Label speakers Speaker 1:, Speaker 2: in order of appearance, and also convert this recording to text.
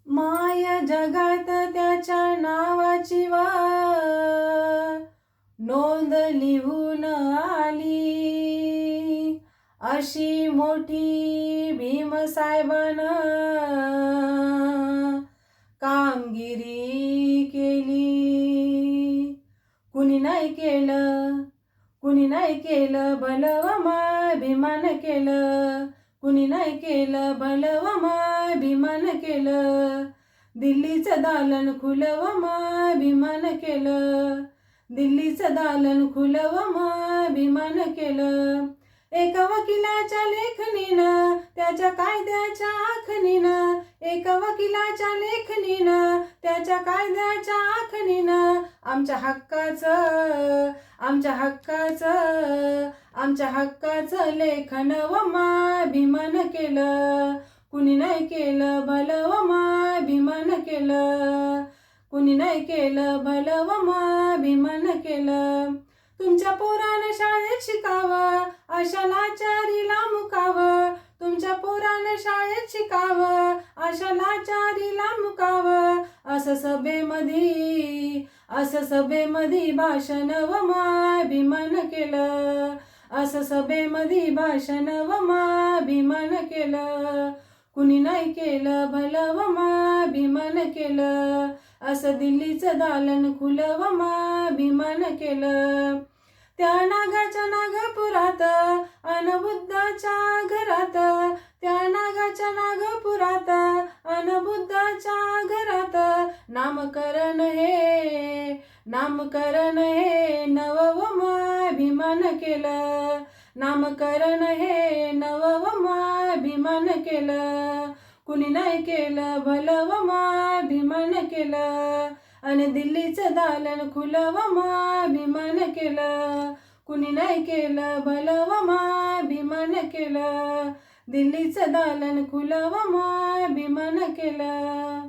Speaker 1: माया जगात त्याच्या नावाची नोंद लिहून आली. अशी मोठी भीमसाहेबानं कामगिरी केली. कुणी नाही केलं भलं व माय भीमानं केलं. कुणी नाही केलं भलं व माय भीमानं केलं. दिल्लीचं दालन खुलं व माय भीमानं केलं. दिल्लीचं दालन खुलं व माय भीमानं केलं. एका वकिलाच्या लेखणीनं त्याच्या कायद्याच्या आखणीनं. एका वकिलाच्या लेखणीनं त्याच्या कायद्याच्या आखणीनं आमच्या हक्काचं लेखन व माय भीमानं केलं. कुणी नाही केलं भलं व माय भीमानं केलं. कुणी नाही केलं भलं व माय भीमानं केलं. तुमच्या पोरानं शाळेत शिकावं अशा लाचारीला मुकावं. तुमच्या पोरानं शाळेत शिकावं अशा लाचारीला मुकावं. असं सभेमध्ये भाषण व माय भीमानं केलं. असं सभेमध्ये भाषण व माय भीमानं केलं. कुणी नाही केलं भलं व माय भीमानं केलं. असं दिल्लीचं दालन खुलं व माय भीमानं केलं. त्या नागाच्या नागपुरात अन बुद्धाच्या घरात. त्या नागाच्या नागपुरात अन बुद्धाच्या घरात नामकरण हे नव व माय भीमानं केलं. नामकरण हे नव व माय भीमानं केलं. कुणी नाही केलं भलं व माय भीमानं केलं. आणि दिल्लीचं दालन खुलं व माय भीमानं केलं. कुणी नाही केलं भलं व माय भीमानं केलं. दिल्लीचं दालन खुलं व माय भीमानं केलं.